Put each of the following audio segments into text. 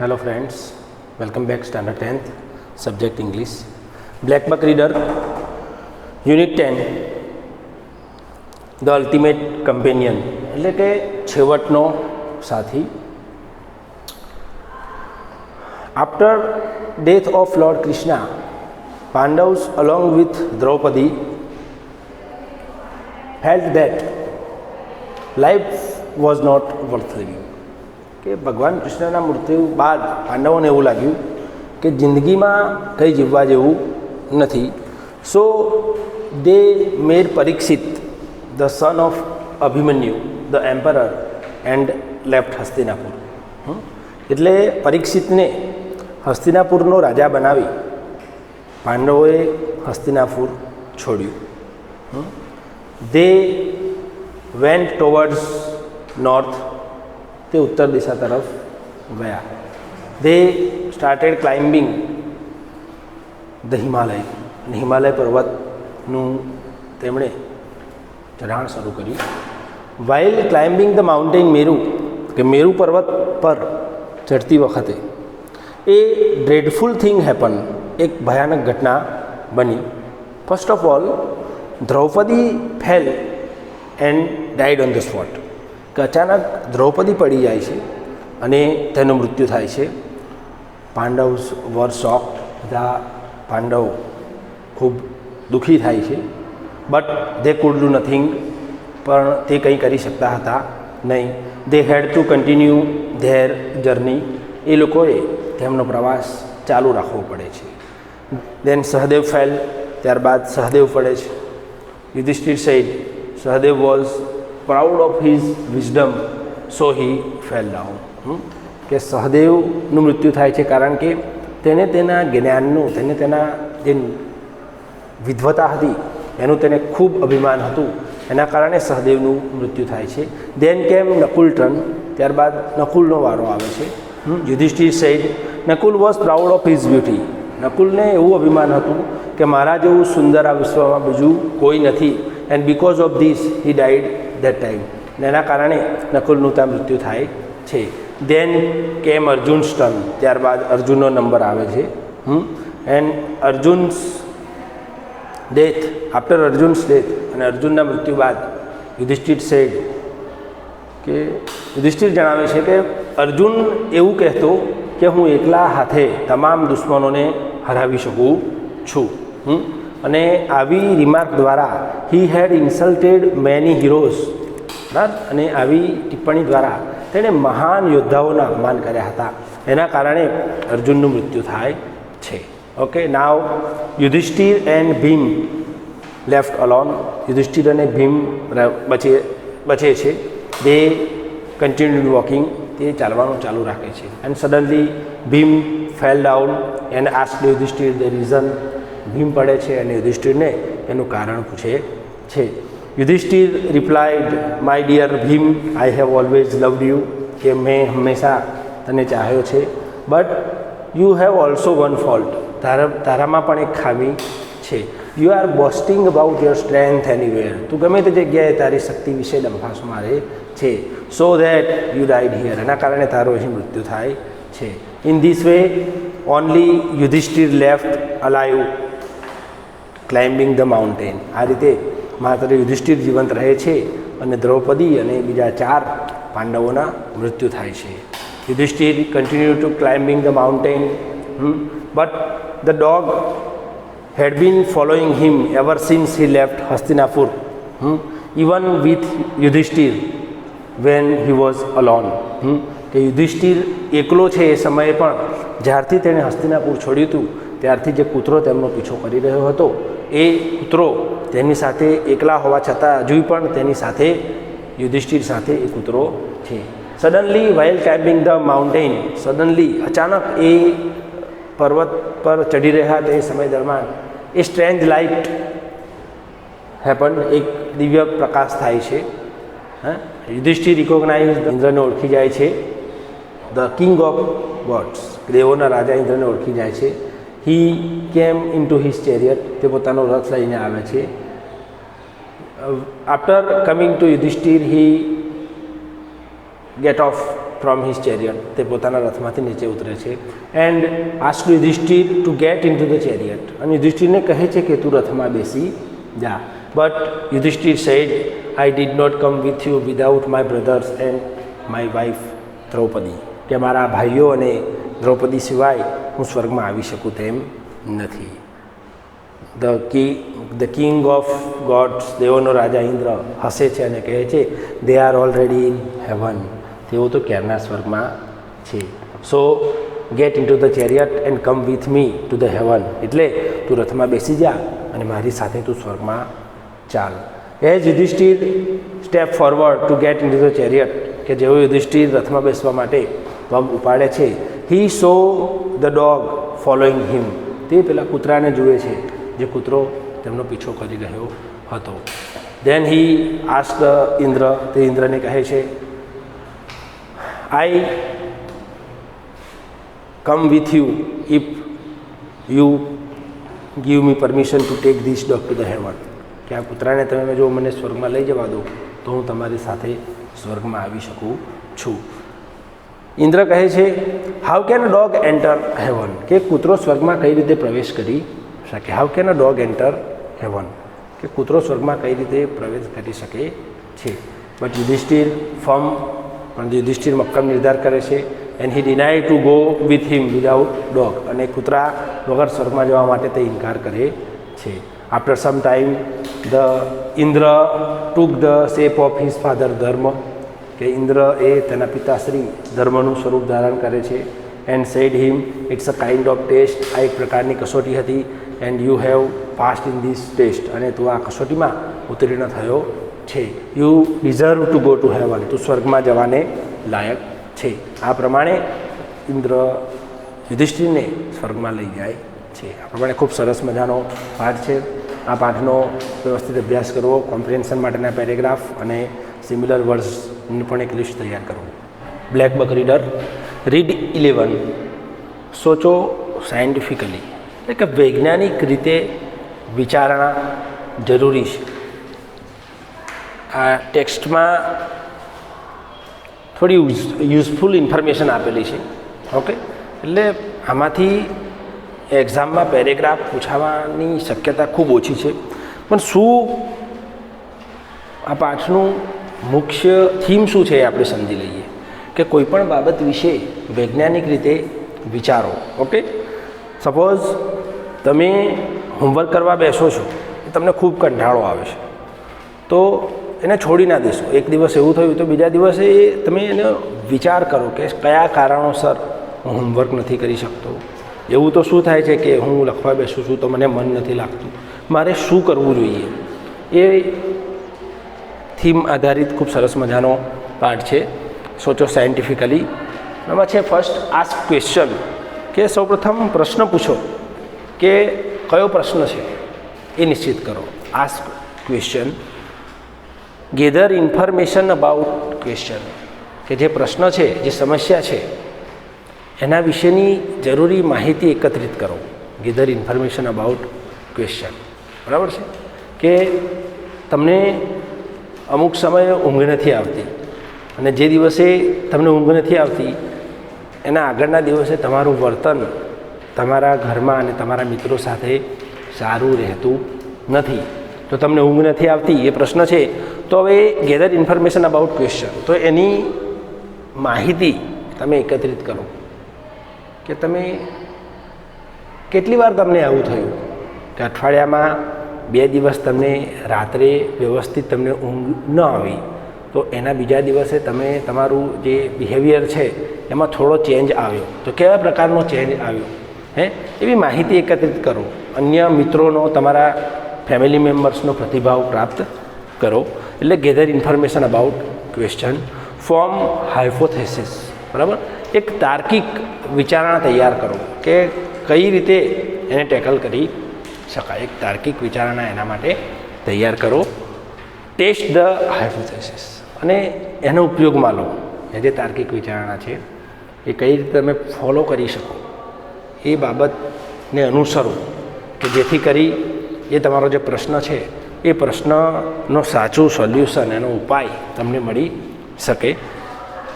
Hello friends, welcome back standard 10th, subject English. Black Buck Reader, Unit 10, The Ultimate Companion એટલે કે છેવટનો સાથી. After death of Lord Krishna, Pandavas along with Draupadi felt that life was not worth living. કે ભગવાન કૃષ્ણના મૃત્યુ બાદ પાંડવોને એવું લાગ્યું કે જિંદગીમાં કંઈ જીવવા જેવું નથી. So they made Parikshit the son of Abhimanyu the emperor and left Hastinapur. એટલે પરીક્ષિતને હસ્તિનાપુરનો રાજા બનાવી પાંડવોએ હસ્તિનાપુર છોડ્યું. દે વેન્ટ ટુવર્ડ્સ નોર્થ, તે ઉત્તર દિશા તરફ ગયા. દે સ્ટાર્ટેડ ક્લાઇમ્બિંગ ધ હિમાલય, અને હિમાલય પર્વતનું તેમણે ચઢાણ શરૂ કર્યું. While climbing the mountain Meru, કે મેરુ પર્વત પર ચડતી વખતે એ ડ્રેડફુલ થિંગ હેપન, એક ભયાનક ઘટના બની. First of all Draupadi fail and died on the spot, કે અચાનક દ્રૌપદી પડી જાય છે અને તેનું મૃત્યુ થાય છે. પાંડવ્સ વર શોક્ડ, બધા પાંડવ ખૂબ દુઃખી થાય છે. But they food do nothing, પણ તે કંઈ કરી શકતા હતા નહીં. દે હેડ ટુ કન્ટિન્યુ ધેર જર્ની, એ લોકોએ તેમનો પ્રવાસ ચાલુ રાખવો પડે છે. દેન સહદેવ ફેલ, ત્યારબાદ સહદેવ પડે છે. Yudhishthir said Sahadev was proud of his wisdom so he fell down. કે સહદેવનું મૃત્યુ થાય છે કારણ કે તેને તેના જ્ઞાનનું, તેને તેના જે વિદ્વતા હતી એનું તેને ખૂબ અભિમાન હતું, એના કારણે સહદેવનું મૃત્યુ થાય છે. દેન કેમ નકુલ ટર્ન, ત્યારબાદ નકુલનો વારો આવે છે. Yudhishthir said Nakul was proud of his beauty, નકુલને એવું અભિમાન હતું કે મારા જેવું સુંદર આ વિશ્વમાં બીજું કોઈ નથી. And because of this he died that time, એના કારણે નકુલનું ત્યાં મૃત્યુ થાય છે. દેન કેમ અર્જુન્સ ટર્ન, ત્યારબાદ અર્જુનનો નંબર આવે છે. એન્ડ અર્જુન્સ ડેથ, આફ્ટર અર્જુન્સ ડેથ, અને અર્જુનના મૃત્યુ બાદ યુધિષ્ઠિર સેડ, કે યુધિષ્ઠિર જણાવે છે કે અર્જુન એવું કહેતો કે હું એકલા હાથે તમામ દુશ્મનોને હરાવી શકું છું. અને આવી રિમાર્ક દ્વારા હી હેડ ઇન્સલ્ટેડ મેની હીરોઝ, બરાબર, અને આવી ટિપ્પણી દ્વારા તેણે મહાન યોદ્ધાઓના અપમાન કર્યા હતા. એના કારણે અર્જુનનું મૃત્યુ થાય છે. Okay, now Yudhishthir and Bhim left alone, Yudhishthir અને ભીમ બચે છે. દે કન્ટિન્યુડ વોકિંગ, તે ચાલવાનું ચાલુ રાખે છે. And suddenly Bhim fell down and asked Yudhishthir the reason. Bhim પડે છે અને યુધિષ્ઠિરને એનું કારણ પૂછે છે. Yudhishthir replied, my dear Bhim, I have always loved you, કે મેં હંમેશા તને ચાહ્યો છે. But you have also one fault, તારામાં પણ એક ખામી છે. You are boasting about your strength anywhere, તું ગમે તે જગ્યાએ તારી શક્તિ વિશે ડંફાસ મારે છે. So that you died here, એના કારણે તારો અહીં મૃત્યુ થાય છે. In this way only Yudhishthir left alive climbing the mountain. આ રીતે માત્ર યુધિષ્ઠિર જીવંત રહે છે અને દ્રૌપદી અને બીજા 4 પાંડવોના મૃત્યુ થાય છે. Yudhishthir continue to climbing the mountain, but the dog had been following him ever since he left Hastinapur, even with Yudhishthir when he was alone. કે યુધિષ્ઠિર એકલો છે એ સમયે પણ, જ્યારથી તેણે હસ્તિનાપુર છોડ્યું હતું ત્યારથી જે કૂતરો તેમનો પીછો કરી રહ્યો હતો એ કૂતરો તેની સાથે એકલા હોવા છતાં હજુ પણ તેની સાથે, યુધિષ્ઠિર સાથે એ કૂતરો છે. Suddenly while climbing the mountain, suddenly અચાનક એ પર્વત પર ચડી રહ્યા તે સમય દરમિયાન એ સ્ટ્રેન્જ લાઇટ હેપન, એક દિવ્ય પ્રકાશ થાય છે. યુધિષ્ઠિર રિકોગ્નાઇઝ, ઇન્દ્રને ઓળખી જાય છે. ધ કિંગ ઓફ ગોડ્સ, દેવોના રાજા ઇન્દ્રને ઓળખી જાય છે. હી કેમ ઇન ટુ હિઝ ચેરિયટ, તે પોતાનો રથ લઈને આવે છે. After coming to Yudhishthir he get off from his chariot, તે પોતાના રથમાંથી નીચે ઉતરે છે. And ask Yudhishthir to get in to the chariot, અને યુધિષ્ઠિરને કહે છે કે તું રથમાં બેસી જા. But Yudhishthir said, I did not come with you without my brothers and my wife Draupadi, કે મારા ભાઈઓ અને દ્રૌપદી સિવાય હું સ્વર્ગમાં આવી શકું તેમ નથી. ધ કિંગ ઓફ ગોડ્સ, દેવોનો રાજા ઇન્દ્ર હસે છે અને કહે છે they are already in heaven, તેઓ તો ક્યારના સ્વર્ગમાં છે. So get in to the chariot and come with me to the heaven, એટલે તું રથમાં બેસી જા અને મારી સાથે તું સ્વર્ગમાં ચાલ. As Yudhishthir step forward to get in to the chariot, કે જેવો યુધિષ્ઠિર રથમાં બેસવા માટે પગ ઉપાડે છે, he saw the dog following him, તે પેલા કૂતરાને જુએ છે જે કૂતરો તેમનો પીછો કરી રહ્યો હતો. દેન હી આસ્ક ઇન્દ્ર, તે ઇન્દ્રને કહે છે I come with you if you give me permission to take this dog to the heaven, કે આ કૂતરાને તમે જો મને સ્વર્ગમાં લઈ જવા દો તો હું તમારી સાથે સ્વર્ગમાં આવી શકું છું. ઇન્દ્ર કહે છે how can a dog enter heaven, કે કૂતરો સ્વર્ગમાં કઈ રીતે પ્રવેશ કરી શકે. How can a dog enter heaven, કે કૂતરો સ્વર્ગમાં કઈ રીતે પ્રવેશ કરી શકે છે. બટ યુધિષ્ઠિર ફર્મ, પણ યુધિષ્ઠિર મક્કમ નિર્ધાર કરે છે. And he deny to go with him without dog, અને કૂતરા વગર સ્વર્ગમાં જવા માટે તે ઇનકાર કરે છે. After some time the Indra took the shape of his father ધર્મ, કે ઇન્દ્ર એ તેના પિતાશ્રી ધર્મનું સ્વરૂપ ધારણ કરે છે. And said him it's a kind of test, આ એક પ્રકારની કસોટી હતી. And you have passed in this test, અને તું આ કસોટીમાં ઉત્તીર્ણ થયો છે. You deserve to go to heaven, તું સ્વર્ગમાં જવાને લાયક છે. આ પ્રમાણે ઇન્દ્ર યુધિષ્ઠિરને સ્વર્ગમાં લઈ જાય છે. આ પ્રમાણે ખૂબ સરસ મજાનો પાઠ છે. આ પાઠનો વ્યવસ્થિત અભ્યાસ કરવો, કોમ્પ્રિહેન્શન માટેના પેરેગ્રાફ અને સિમિલર વર્ડ્સની પણ એક લિસ્ટ તૈયાર કરવું. Black buck reader, read 11. સોચો સાયન્ટિફિકલી, એટલે કે વૈજ્ઞાનિક રીતે વિચારણા જરૂરી છે. આ ટેક્સ્ટમાં થોડી યુઝફુલ ઇન્ફોર્મેશન આપેલી છે. ઓકે, એટલે આમાંથી એક્ઝામમાં પેરેગ્રાફ પૂછાવાની શક્યતા ખૂબ ઓછી છે. પણ શું આ પાઠનું મુખ્ય થીમ શું છે એ આપણે સમજી લઈએ, કે કોઈપણ બાબત વિશે વૈજ્ઞાનિક રીતે વિચારો. ઓકે, સપોઝ તમે હોમવર્ક કરવા બેસો છો, તમને ખૂબ કંટાળો આવે છે, તો એને છોડી ના દેશો. એક દિવસ એવું થયું તો બીજા દિવસે તમે એને વિચાર કરો કે કયા કારણોસર હું હોમવર્ક નથી કરી શકતો. એવું તો શું થાય છે કે હું લખવા બેસું છું તો મને મન નથી લાગતું, મારે શું કરવું જોઈએ. એ થીમ આધારિત ખૂબ સરસ મજાનો પાઠ છે. સોચો સાયન્ટિફિકલી. એમાં છે ફર્સ્ટ આસ્ક ક્વેશ્ચન, કે સૌપ્રથમ પ્રશ્ન પૂછો કે કયો પ્રશ્ન છે એ નિશ્ચિત કરો. Ask question. Gather information about question, કે જે પ્રશ્ન છે, જે સમસ્યા છે એના વિશેની જરૂરી માહિતી એકત્રિત કરો. Gather information about question. બરાબર છે કે તમને અમુક સમયે ઊંઘ નથી આવતી, અને જે દિવસે તમને ઊંઘ નથી આવતી એના આગળના દિવસે તમારું વર્તન તમારા ઘરમાં અને તમારા મિત્રો સાથે સારું રહેતું નથી, તો તમને ઊંઘ નથી આવતી એ પ્રશ્ન છે. તો હવે ગેધર ઇન્ફોર્મેશન અબાઉટ ક્વેશ્ચન, તો એની માહિતી તમે એકત્રિત કરો કે તમે કેટલી વાર તમને આવું થયું કે અઠવાડિયામાં 2 દિવસ તમને રાત્રે વ્યવસ્થિત તમને ઊંઘ ન આવી, તો એના બીજા દિવસે તમે તમારું જે બિહેવિયર છે એમાં થોડો ચેન્જ આવ્યો, તો કેવા પ્રકારનો ચેન્જ આવ્યો એવી માહિતી એકત્રિત કરો. અન્ય મિત્રોનો, તમારા ફેમિલી મેમ્બર્સનો પ્રતિભાવ પ્રાપ્ત કરો. એટલે gather information about question. Form hypothesis. બરાબર, એક તાર્કિક વિચારણા તૈયાર કરો કે કઈ રીતે એને ટેકલ કરી શકાય. એક તાર્કિક વિચારણા એના માટે તૈયાર કરો. ટેસ્ટ ધ હાઇપોથેસિસ, અને એનો ઉપયોગમાં લો. એ જે તાર્કિક વિચારણા છે એ કઈ રીતે તમે ફોલો કરી શકો એ બાબતને અનુસરો, કે જેથી કરી એ તમારો જે પ્રશ્ન છે એ પ્રશ્નનો સાચું સોલ્યુશન, એનો ઉપાય તમને મળી શકે.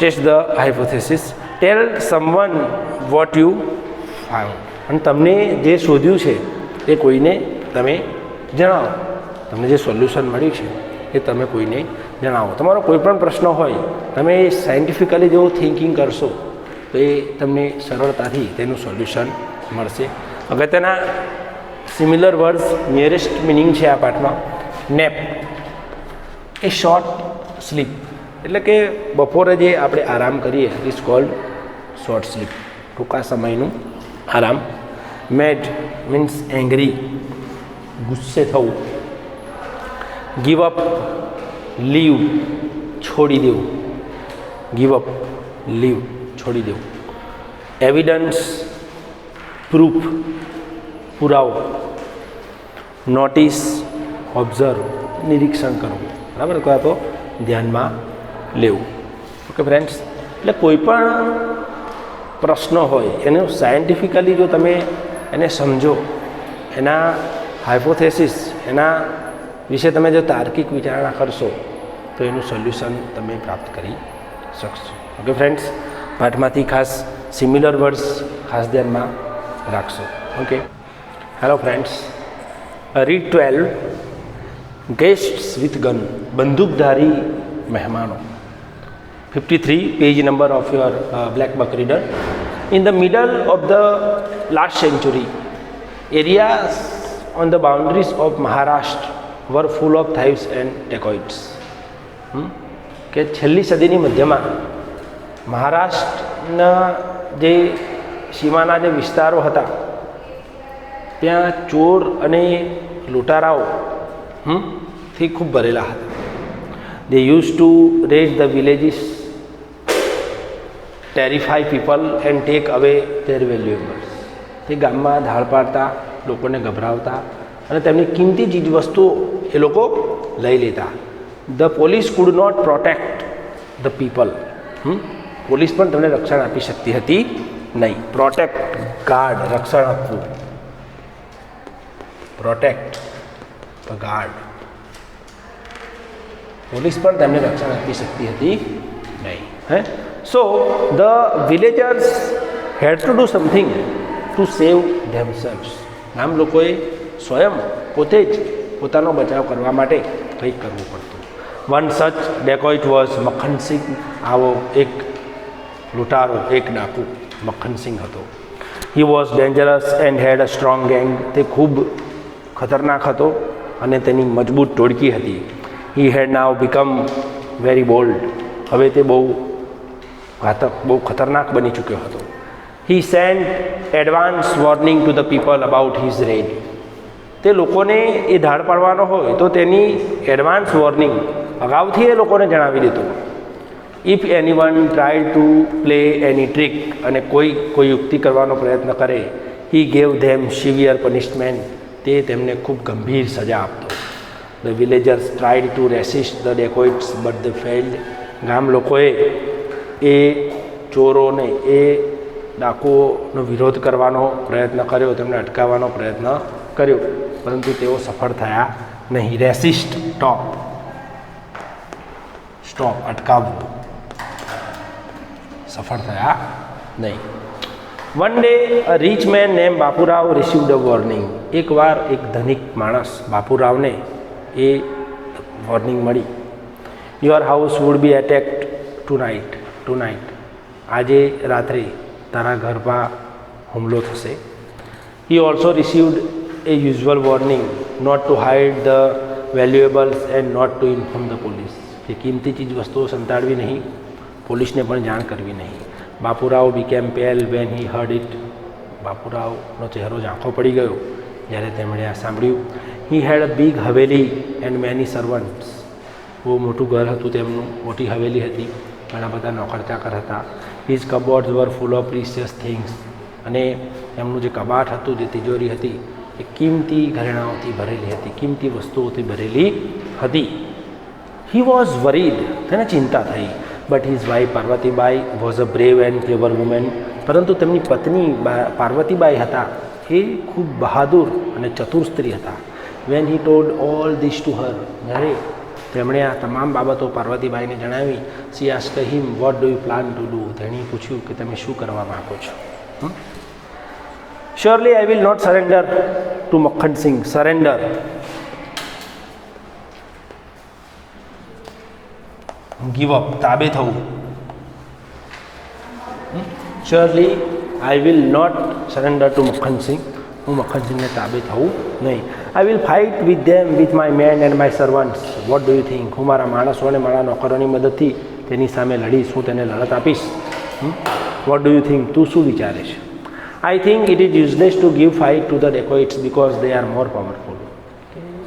Test the hypothesis, tell someone what you found. અને તમને જે શોધ્યું છે એ કોઈને તમે જણાવો. તમને જે સોલ્યુશન મળ્યું છે એ તમે કોઈને જણાવો. તમારો કોઈ પણ પ્રશ્ન હોય તમે સાયન્ટિફિકલી જો થિંકિંગ કરશો તો એ તમને સરળતાથી તેનું સોલ્યુશન મળશે. અગત્યના સિમિલર વર્ડ્સ નિયરેસ્ટ મિનિંગ છે આ પાઠમાં. નેપ એ શોર્ટ સ્લીપ, એટલે કે બપોરે જે આપણે આરામ કરીએ ઇઝ કોલ્ડ શોર્ટ સ્લીપ, ટૂંકા સમયનું આરામ. મેડ મીન્સ એંગ્રી, ગુસ્સે થવું. ગીવ અપ, લીવ, છોડી દેવું. ગીવ અપ, લીવ, છોડી દેવું. એવિડન્સ, પ્રૂફ, પુરાવો. નોટિસ, ઓબ્ઝર્વ, નિરીક્ષણ કરવું, બરાબર, અથવા તો ધ્યાનમાં લેવું. ઓકે ફ્રેન્ડ્સ, એટલે કોઈ પણ પ્રશ્ન હોય એને સાયન્ટિફિકલી જો તમે એને સમજો, એના હાઇપોથેસિસ, એના વિશે તમે જો તાર્કિક વિચારણા કરશો તો એનું સોલ્યુશન તમે પ્રાપ્ત કરી શકશો. ઓકે ફ્રેન્ડ્સ, પાઠમાંથી ખાસ સિમિલર વર્ડ્સ ખાસ ધ્યાનમાં રાખશો. Okay, hello friends, read 12 guests with gun, બંદૂકધારી મહેમાનો. 53 page number of your black buck reader. In the middle of the last century, areas on the boundaries of Maharashtra were full of thieves and dacoits. કે છેલ્લી સદીની મધ્યમાં મહારાષ્ટ્રના જે સીમાના જે વિસ્તારો હતા ત્યાં ચોર અને લૂંટારાઓ થી ખૂબ ભરેલા હતા. They used to raid the villages, terrify people and take away their valuables. તે ગામમાં ધાડ પાડતા, લોકોને ગભરાવતા અને તેમની કિંમતી ચીજ વસ્તુઓ એ લોકો લઈ લેતા. The police could not protect the people. Police પણ તમને રક્ષણ આપી શકતી હતી નહીં. પ્રોટેક્ટ, ગાર્ડ, રક્ષણ આપવું. પ્રોટેક્ટ ધ ગાર્ડ, પોલીસ પણ તેમને રક્ષણ આપી શકતી હતી નહીં. So the villagers had to do something to save themselves. ગામ લોકોએ સ્વયં પોતે જ પોતાનો બચાવ કરવા માટે કંઈક કરવું પડતું. વન સચ ડેકોઇટ વોઝ મક્ખનસિંહ. આવો એક લૂંટારો, એક ડાકુ મક્ખનસિંહ હતો. He was dangerous and had a strong gang. તે ખૂબ ખતરનાક હતો અને તેની મજબૂત ટોળકી હતી. He had now become very bold. હવે તે બહુ ઘાતક, બહુ ખતરનાક બની ચૂક્યો હતો. He sent advance warning to the people about his raid. તે લોકોને એ ધાડ પાડવાનો હોય તો તેની એડવાન્સ વોર્નિંગ અગાઉથી એ લોકોને જણાવી દેતો. If any one try to play any trick, અને કોઈ યુક્તિ કરવાનો પ્રયત્ન કરે, he gave them severe punishment. તે તેમને ખૂબ ગંભીર સજા આપતો. The villagers tried to resist the dacoits but the failed. ગામ લોકોએ એ ચોરોને, એ ડાકુઓનો વિરોધ કરવાનો પ્રયત્ન કર્યો, તેમને અટકાવવાનો પ્રયત્ન કર્યો, પરંતુ તેઓ સફળ થયા નહીં. રેસિસ્ટ, સ્ટોપ, અટકાવવું, સફળ થયા નહીં. One day a rich man name Bapurao received a warning. એકવાર એક ધનિક માણસ બાપુરાવને એ વોર્નિંગ મળી. Your house would be attacked tonight. આજે રાત્રે તારા ઘર પર હુમલો થશે. He also received a usual warning not to hide the valuables and not to inform the police. એ કિંમતી ચીજ વસ્તુઓ સંતાડવી નહીં, પોલીસને પણ જાણ કરવી નહીં. Bapurao became pale when he heard it. બાપુરાવનો ચહેરો ઝાંખો પડી ગયો જ્યારે તેમણે આ સાંભળ્યું. He had a big haveli and many servants. બહુ મોટું ઘર હતું તેમનું, મોટી હવેલી હતી, ઘણા બધા નોકર ચાકર હતા. His cupboards were full of precious things. અને એમનું જે કબાટ હતું, જે તિજોરી હતી, એ કિંમતી ઘરેણાઓથી ભરેલી હતી, કિંમતી વસ્તુઓથી ભરેલી હતી. He was worried. તેને ચિંતા થઈ. But his wife Parvatibai was a brave and clever woman. પરંતુ તેમની પત્ની પાર્વતીબાઈ હતા એ ખૂબ બહાદુર અને ચતુર સ્ત્રી હતા. When he told all this to her. જ્યારે તેમણે આ તમામ બાબતો પાર્વતીબાઈને જણાવી. She asked him what do you plan to do. તેણે પૂછ્યું કે તમે શું કરવા માગો છો. Surely I will not surrender to Makhan Singh. Surrender give up, તાબે થવું. Surely I will not surrender to Makhan Singh. હું મક્ખનસિંહને તાબે થવું નહીં. I will fight with them with my men and my servants. Vote do you think. હું મારા માણસો અને મારા નોકરોની મદદથી તેની સામે લડીશ. હું તેને લડત આપીશ. What do you think. તું શું વિચારે છે. I think it is useless to give fight to the dacoits because they are more powerful.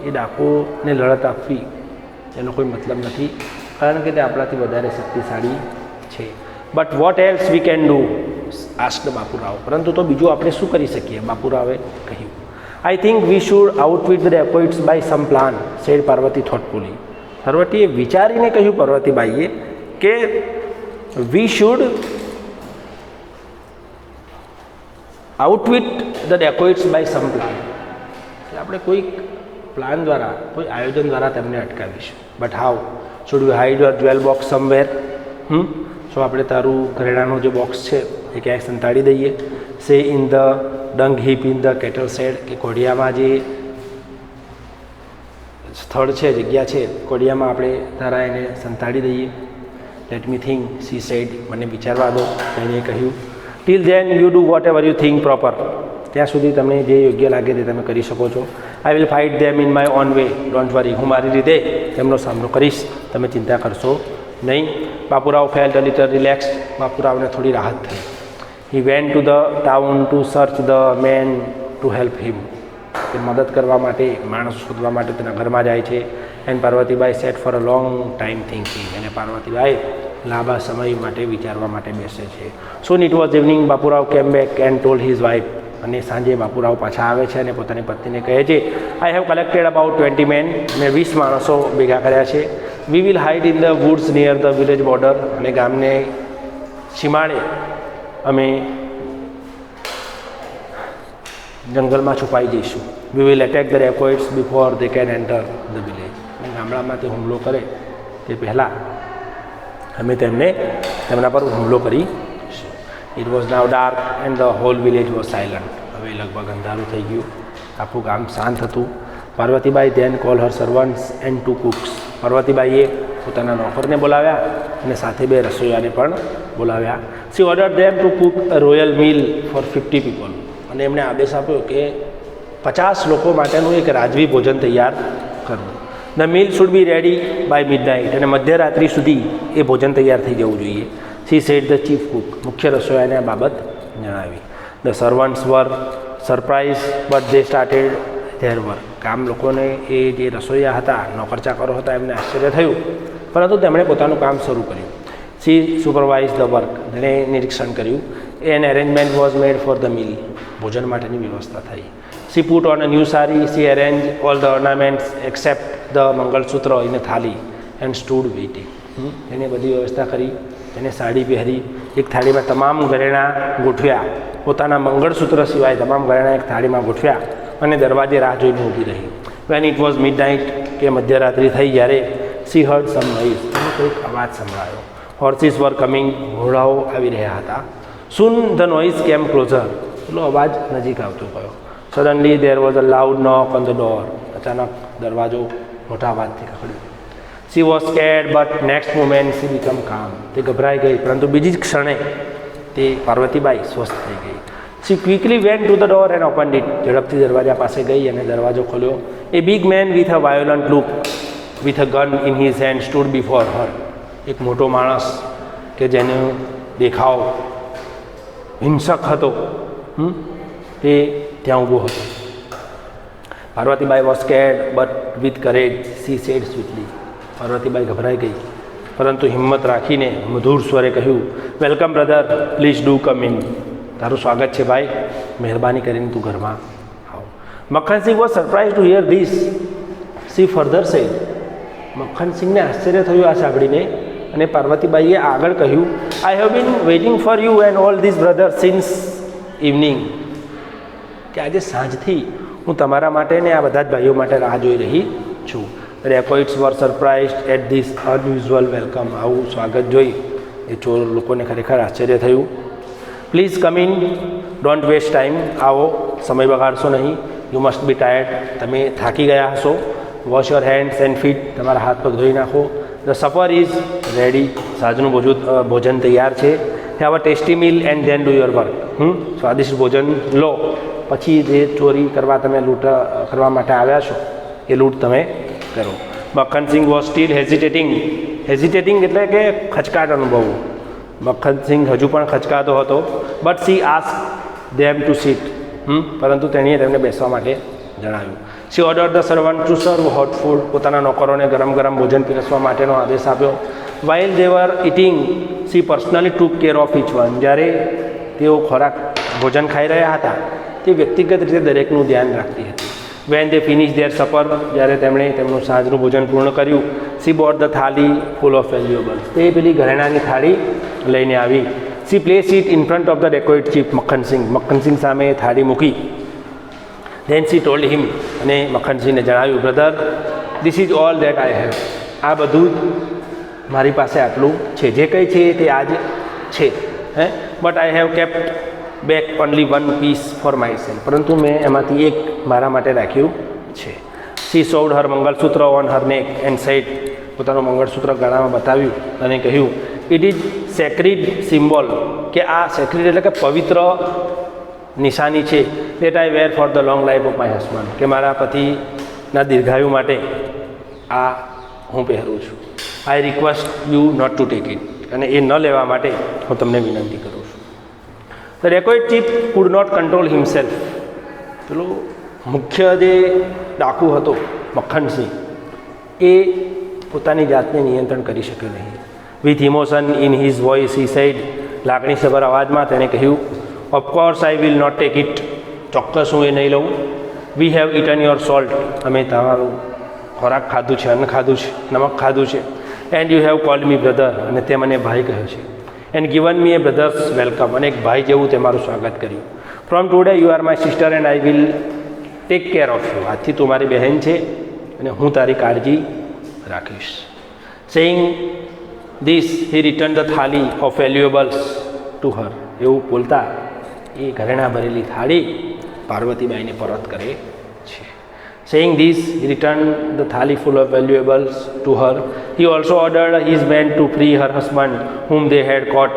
એ ડાકોને લડત આપવી એનો કોઈ મતલબ નથી, કારણ કે તે આપણાથી વધારે શક્તિશાળી છે. But what else we can do asked Bapurao. પરંતુ તો બીજું આપણે શું કરી શકીએ, બાપુરાવે કહ્યું. I think we should outwit the dacoits by some plan said Parvati thoughtfully. પાર્વતીએ વિચારીને કહ્યું પાર્વતીબાઈએ કે we should outwit the dacoits by some plan. આપણે કોઈક પ્લાન દ્વારા, કોઈ આયોજન દ્વારા તેમને અટકાવીશું. But how. Should you hide your jewel box somewhere. શું આપણે તારું ઘરેણાનું જે બોક્સ છે એ ક્યાંય સંતાડી દઈએ. Say in the dung heap in the cattle shed. કે કોડિયામાં જે સ્થળ છે, જગ્યા છે, કોડિયામાં આપણે તારા એને સંતાડી દઈએ. Let me think C sad. મને વિચારવા દો, એણે કહ્યું. Till then you do vote ever you think proper. ત્યાં સુધી તમને જે યોગ્ય લાગે તે તમે કરી શકો છો. આઈ will fight them in my own way. Don't worry. હું મારી રીતે તેમનો સામનો કરીશ, તમે ચિંતા કરશો નહીં. Bapurao felt a little relax. બાપુરાવને થોડી રાહત થઈ. He went to the town to search the man to help him. તે મદદ કરવા માટે, માણસ શોધવા માટે તેના ઘરમાં જાય છે. And Parvatibai sat for a long time thinking. અને પાર્વતીબાઈ લાંબા સમય માટે વિચારવા માટે બેસે છે. Soon it was evening. Bapurao came back and told his wife. અને સાંજે બાપુરાવ પાછા આવે છે અને પોતાની પત્નીને કહે છે, I have collected about 20 men. મેં 20 માણસો ભેગા કર્યા છે. We will hide in the woods near the village border. અને ગામને સીમાડે અમે જંગલમાં છુપાઈ જઈશું. We will attack the dacoits before they can enter the village. અને ગામડામાં તે હુમલો કરે તે પહેલાં અમે તેમના પર હુમલો કરીશું. It was now dark and the whole village was silent. હવે લગભગ અંધારું થઈ ગયું, આખું ગામ શાંત હતું. Parvatibai then call her servants and 2 cooks. પાર્વતીબાઈએ પોતાના નોકરને બોલાવ્યા અને સાથે 2 રસોઈયાને પણ બોલાવ્યા. She order them to cook a royal meal for 50 people. અને એમણે આદેશ આપ્યો કે 50 લોકો માટેનું એક રાજવી ભોજન તૈયાર કરવું. The meal should be ready by midnight. અને મધ્યરાત્રિ સુધી એ ભોજન તૈયાર થઈ જવું જોઈએ. She said the chief cook. મુખ્ય રસોઈયાને આ બાબત જણાવી. The servants were surprise but they started their work. કામ લોકોને એ જે રસોઈયા હતા, નોકર ચાકરો હતા, એમને આશ્ચર્ય થયું, પરંતુ તેમણે પોતાનું કામ શરૂ કર્યું. She supervise the work. તેણે નિરીક્ષણ કર્યું. An arrangement was made for the meal. ભોજન માટેની વ્યવસ્થા થઈ. She put on a new sari. She arrange all the ornaments except the mangalsutra in a thali and stood waiting. એને બધી વ્યવસ્થા કરી. એને સાડી પહેરી. એક થાળીમાં તમામ ઘરેણાં ગોઠવ્યા. પોતાના મંગળસૂત્ર સિવાય તમામ ઘરેણાં એક થાળીમાં ગોઠવ્યા અને દરવાજે રાહ જોઈને ઊભી રહી. When it was midnight. કે મધ્યરાત્રિ થઈ જ્યારે સી હર્ડ સમ નોઇઝ. એને કોઈક અવાજ સંભળાયો. હોર્સીસ વર કમિંગ. ઘોડાઓ આવી રહ્યા હતા. Soon the noise came closer. પેલો અવાજ નજીક આવતો ગયો. Suddenly there was a loud knock on the door. અચાનક દરવાજો મોટા અવાજથી ખખડ્યો. She was scared but next moment she become calm. તે ગભરાઈ ગઈ, પરંતુ બીજી જ ક્ષણે તે પાર્વતીબાઈ સ્વસ્થ થઈ ગઈ. She quickly went to the door and opened it. ઝડપથી દરવાજા પાસે ગઈ અને દરવાજો ખોલ્યો. A big man with a violent look with a gun in his hand stood before her. એક મોટો માણસ કે જેનો દેખાવ હિંસક હતો, તે ત્યાં ઊભો હતો. Parvatibai was scared but with courage she said sweetly. Parvatibai ગભરાઈ ગઈ, પરંતુ હિંમત રાખીને મધુર સ્વરે કહ્યું, welcome brother, please do come in. તારું સ્વાગત છે ભાઈ, મહેરબાની કરીને તું ઘરમાં આવ. Makhan Singh was surprise to hear this. She further said. મક્ખનસિંહને આશ્ચર્ય થયું આ સાંભળીને, અને પાર્વતીબાઈએ આગળ કહ્યું, I have been waiting for you and all this brother since evening. કે આજે સાંજથી હું તમારા માટે ને આ બધા જ ભાઈઓ માટે રાહ જોઈ રહી છું. Dacoits were surprised at this unusual welcome. આવું સ્વાગત જોઈ એ ચોર લોકોને ખરેખર આશ્ચર્ય થયું. Please come in, don't waste time. આવો, સમય બગાડશો નહીં. You must be tired. તમે થાકી ગયા હશો. Wash your hands and feet. તમારા હાથ પગ ધોઈ નાખો. ધ સફર ઇઝ રેડી. સાંજનું ભોજન તૈયાર છે. Have a tasty meal and then do your work. સ્વાદિષ્ટ ભોજન લો, પછી જે ચોરી કરવા તમે લૂંટ કરવા માટે આવ્યા છો એ લૂંટ તમે કરો. Makhan Singh was steel હેઝિટેટિંગ. હેઝિટેટિંગ એટલે કે ખચકાટ અનુભવવું. મક્ખનસિંહ હજુ પણ ખચકાતો હતો. But she ask them to sit. પરંતુ તેણીએ તેમને બેસવા માટે જણાવ્યું. She order the servant to serve hot food. પોતાના નોકરોને ગરમ ગરમ ભોજન પીરસવા માટેનો આદેશ આપ્યો. While they were eating she personally took care of each one. જ્યારે તેઓ ભોજન ખાઈ રહ્યા હતા તે વ્યક્તિગત રીતે દરેકનું ધ્યાન રાખતી હતી. When they finish there supper. જ્યારે તેમણે તેમનું સાંજનું ભોજન પૂર્ણ કર્યું. C boat the thali full of વેલ્યુએબલ્સ. તે પેલી ઘરેણાની થાળી લઈને આવી. She place it in front of the dacoit chief Makhan Singh. Makhan Singh સામે થાળી મૂકી. Then she told him. અને મક્ખનસિંહને જણાવ્યું, brother, this is all that I have. આ બધું જ મારી પાસે આટલું છે. જે કંઈ છે તે આજ છે. But I have kept back only one piece for myself. પરંતુ મેં એમાંથી એક મારા માટે રાખ્યું છે. She showed her mangalsutra on her neck and sad. પોતાનું મંગળસૂત્ર ગળામાં બતાવ્યું અને કહ્યું, ઇટ ઇઝ સેક્રિડ સિમ્બોલ. કે આ સેક્રિડ એટલે કે પવિત્ર નિશાની છે. That I wear for the long life of my husband. કે મારા પતિના દીર્ઘાયુ માટે આ હું પહેરું છું. I request you not to take it. અને એ ન લેવા માટે હું તમને વિનંતી કરું છું. The dacoit chief could not control himself. પેલો મુખ્ય જે ડાકુ હતો મક્ખનસિંહ, એ પોતાની જાતને નિયંત્રણ કરી શક્યો નહીં. With emotion in his voice he said. લાગણીસભર અવાજમાં તેણે કહ્યું, of course I will not take it. ચોક્કસ હું એ નહીં લઉં. We have eaten your salt. અમે તમારું ખોરાક ખાધું છે, અન્ન ખાધું છે, નમક ખાધું છે. And you have called me brother. અને તે મને ભાઈ કહ્યો છે. And given me A brothers welcome. અને એક ભાઈ જેવું તે મારું સ્વાગત કર્યું. From today you are my sister and I will take care of you. આજથી તું મારી બહેન છે અને હું તારી કાળજી રાખીશ. Saying this he return the થાળી ઓફ વેલ્યુએબલ્સ ટુ હર. એવું બોલતા એ ઘરેણા ભરેલી થાળી પાર્વતીબાઈને પરત કરે છે. Saying this he return the thali full of valuables to her. He also ordered his men to free her husband whom they had caught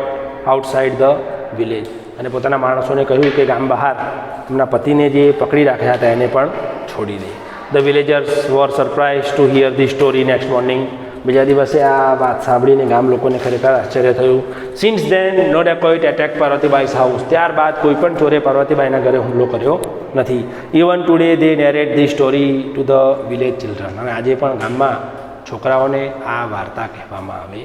outside the village. અને પોતાના માણસોને કહ્યું કે ગામ બહાર એમના પતિને જે પકડી રાખ્યા હતા એને પણ છોડી દે. The villagers were surprise to hear the story next morning. બીજા દિવસે આ વાત સાંભળીને ગામ લોકોને ખરેખર આશ્ચર્ય થયું. Since then no dacoit attack Parvatibai's house. ત્યારબાદ કોઈ પણ ચોરે પાર્વતીબાઈના ઘરે હુમલો કર્યો નથી. Even today they narrate the story to the village children. અને આજે પણ ગામમાં છોકરાઓને આ વાર્તા કહેવામાં આવે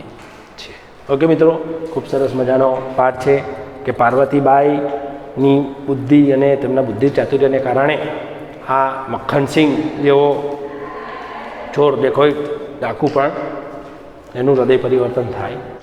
છે. ઓકે મિત્રો, ખૂબ સરસ મજાનો પાઠ છે કે પાર્વતીબાઈની બુદ્ધિ અને તેમના બુદ્ધિ ચાતુર્યને કારણે આ મક્ખનસિંહ જેવો ચોર ડેકોઇટ ડાકુ પણ એનું હૃદય પરિવર્તન થાય.